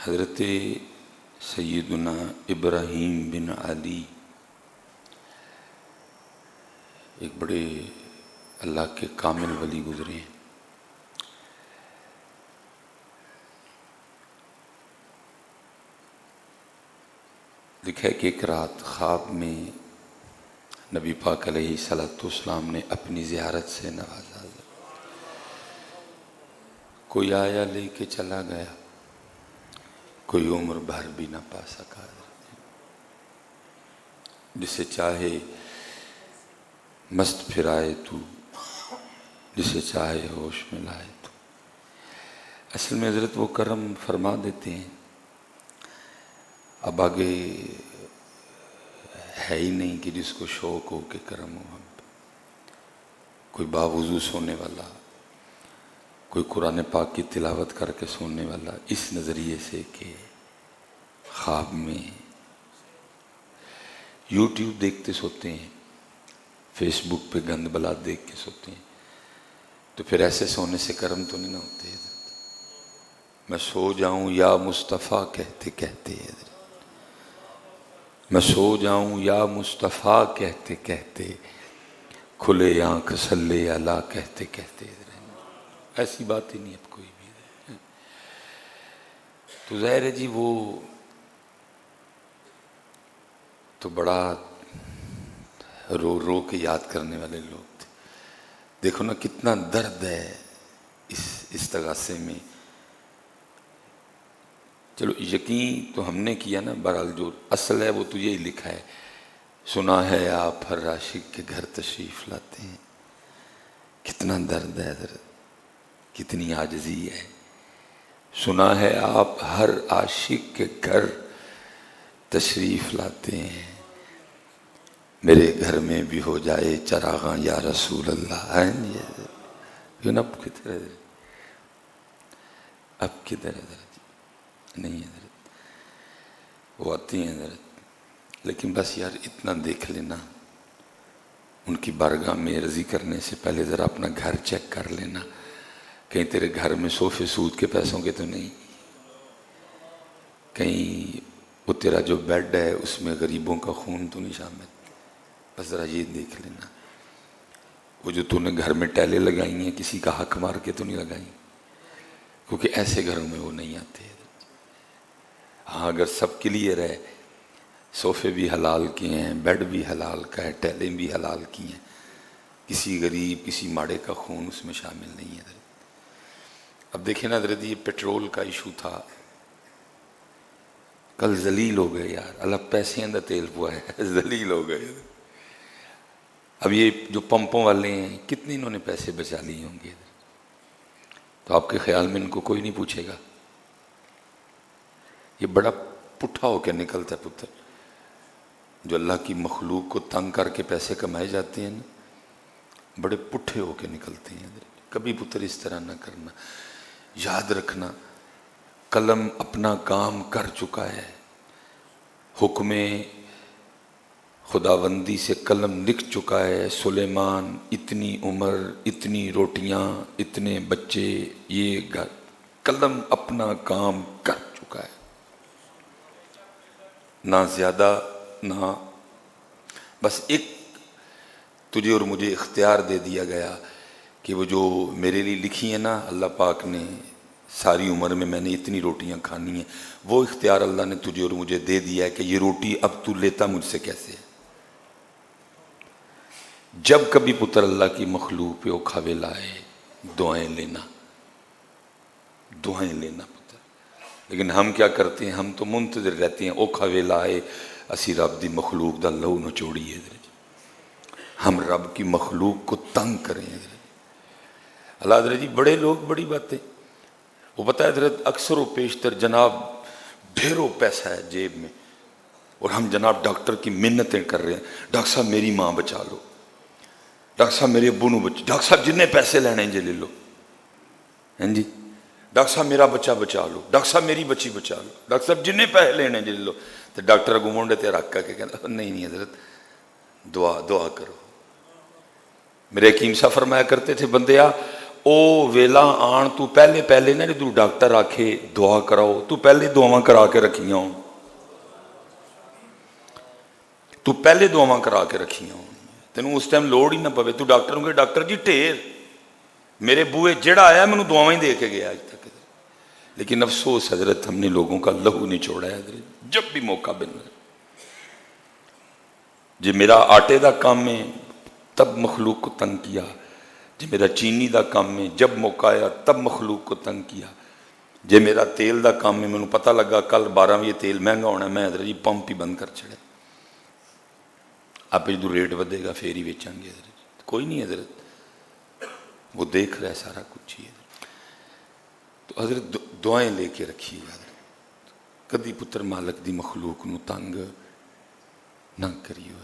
حضرت سیدنا ابراہیم بن علی ایک بڑے اللہ کے کامل ولی گزرے ہیں۔ لکھا ہے کہ ایک رات خواب میں نبی پاک علیہ الصلوۃ والسلام نے اپنی زیارت سے نوازا۔ کوئی آیا لے کے چلا گیا، کوئی عمر بھر بھی نہ پا سکا۔ جسے چاہے مست پھرائے تو، جسے چاہے ہوش میں لائے تو۔ اصل میں حضرت وہ کرم فرما دیتے ہیں، اب آگے ہے ہی نہیں کہ جس کو شوق ہو کہ کرم ہو ہم پہ۔ کوئی باوضو سونے والا، کوئی قرآن پاک کی تلاوت کر کے سونے والا، اس نظریے سے کہ خواب میں یوٹیوب دیکھتے سوتے ہیں، فیس بک پہ گند بلا دیکھ کے سوتے ہیں، تو پھر ایسے سونے سے کرم تو نہیں نہ ہوتے۔ میں سو جاؤں یا مصطفیٰ کہتے کہتے، میں سو جاؤں یا مصطفیٰ کہتے کہتے، کھلے آنکھ صلی اللہ کہتے کہتے، ایسی بات ہی نہیں اب کوئی بھی۔ تو ظاہر ہے جی وہ تو بڑا رو رو کے یاد کرنے والے لوگ تھے۔ دیکھو نا کتنا درد ہے اس استغاثے میں۔ چلو یقین تو ہم نے کیا نا، بہرحال جو اصل ہے وہ تو یہی لکھا ہے، سنا ہے آپ ہر عاشق کے گھر تشریف لاتے ہیں۔ کتنا درد ہے حضرت، کتنی عاجزی ہے۔ سنا ہے آپ ہر عاشق کے گھر تشریف لاتے ہیں، میرے گھر میں بھی ہو جائے چراغاں یا رسول اللہ۔ اب کدھر ہے، اب کدھر ہے نہیں حضرت، وہ آتی ہیں حضرت، لیکن بس یار اتنا دیکھ لینا، ان کی بارگاہ میں عرضی کرنے سے پہلے ذرا اپنا گھر چیک کر لینا، کہیں تیرے گھر میں صوفے سود کے پیسوں کے تو نہیں، کہیں وہ تیرا جو بیڈ ہے اس میں غریبوں کا خون تو نہیں شامل، بس ذرا یہ دیکھ لینا۔ وہ جو تو نے گھر میں ٹیلیں لگائی ہیں کسی کا حق مار کے تو نہیں لگائی، کیونکہ ایسے گھروں میں وہ نہیں آتے۔ ہاں اگر سب کلیئر ہے، صوفے بھی حلال کے ہیں، بیڈ بھی حلال کا ہے، ٹیلیں بھی حلال کی ہیں، کسی غریب کسی ماڑے کا خون اس میں شامل نہیں ہے۔ اب دیکھیں نا حضرت، یہ پیٹرول کا ایشو تھا، کل ذلیل ہو گئے یار، اللہ پیسے اندر تیل پوا ہے، ذلیل ہو گئے۔ اب یہ جو پمپوں والے ہیں کتنے انہوں نے پیسے بچا لیے ہوں گے، تو آپ کے خیال میں ان کو کوئی نہیں پوچھے گا؟ یہ بڑا پٹھا ہو کے نکلتا ہے پتر، جو اللہ کی مخلوق کو تنگ کر کے پیسے کمائے جاتے ہیں نا، بڑے پٹھے ہو کے نکلتے ہیں۔ کبھی پتر اس طرح نہ کرنا، یاد رکھنا قلم اپنا کام کر چکا ہے، حکم خداوندی سے قلم لکھ چکا ہے، سلیمان اتنی عمر، اتنی روٹیاں، اتنے بچے، یہ گھر، قلم اپنا کام کر چکا ہے، نہ زیادہ نہ، بس ایک تجھے اور مجھے اختیار دے دیا گیا کہ وہ جو میرے لیے لکھی ہیں نا اللہ پاک نے، ساری عمر میں نے اتنی روٹیاں کھانی ہیں، وہ اختیار اللہ نے تجھے اور مجھے دے دیا ہے کہ یہ روٹی اب تو لیتا مجھ سے کیسے ہے۔ جب کبھی پتر اللہ کی مخلوق پہ اوکھاوے لائے، دعائیں لینا، دعائیں لینا پتر۔ لیکن ہم کیا کرتے ہیں، ہم تو منتظر رہتے ہیں اوکھاوے لائے اسی رب دی مخلوق دا لہو نچوڑیے، ہم رب کی مخلوق کو تنگ کریں۔ اللہ حضرت جی بڑے لوگ بڑی باتیں، وہ پتہ ہے حضرت اکثر و بیشتر جناب ڈھیروں پیسہ ہے جیب میں، اور ہم جناب ڈاکٹر کی منتیں کر رہے ہیں، ڈاکٹر صاحب میری ماں بچا لو، ڈاکٹر صاحب میرے ابو نو بچا، ڈاکٹر صاحب جتنے پیسے لینے جی لے لو، ہیں جی، ڈاکٹر صاحب میرا بچہ بچا لو، ڈاکٹر صاحب میری بچی بچا لو، ڈاکٹر صاحب جتنے پیسے لینے جی لے لو۔ تو ڈاکٹر اگو منڈے تے رکھ کے کہتا نہیں حضرت دعا کرو۔ میرے حکیم صاحب فرمایا کرتے تھے، بندیا ਉਹ ਵੇਲਾ ਆਣ ਤੋਂ ਪਹਿਲੇ ਪਹਿਲੇ ਨਾ ਜਦੋਂ ਡਾਕਟਰ ਆਖੇ ਦੁਆ ਕਰਾਓ, ਤੂੰ ਪਹਿਲੇ ਦੁਆਵਾਂ ਕਰਾ ਕੇ ਰੱਖੀਆਂ ਹੋਣ, ਤੂੰ ਪਹਿਲੇ ਦੁਆਵਾਂ ਕਰਾ ਕੇ ਰੱਖੀਆਂ ਹੋਣ, ਤੈਨੂੰ ਉਸ ਟਾਈਮ ਲੋੜ ਹੀ ਨਾ ਪਵੇ। ਤੂੰ ਡਾਕਟਰ ਨੂੰ ਕਹੇ ਡਾਕਟਰ ਜੀ ਢੇਰ میرے بوئے جڑا آیا میں نے دعائیں دے کے گیا آج تک۔ لیکن افسوس حضرت ہم نے لوگوں کا لہو نہیں چھوڑا ہے حضرت، جب بھی موقع بن رہا جی میرا آٹے دا کام میں تب مخلوق کو تنگ کیا، جی میرا چینی دا کام میں جب موقع آیا تب مخلوق کو تنگ کیا، جی میرا تیل دا کام میں مجھے پتہ لگا کل 12 یہ تیل مہنگا ہونا ہے، میں حضرت جی پمپ ہی بند کر چھڑے، آپ جو ریٹ ودے گا پھر ہی بیچیں گے حضرت، کوئی نہیں حضرت وہ دیکھ رہا ہے سارا کچھ ہی۔ تو حضرت دعائیں لے کے رکھی حضرت، کدی پتر مالک دی مخلوق نو تنگ نہ کریو۔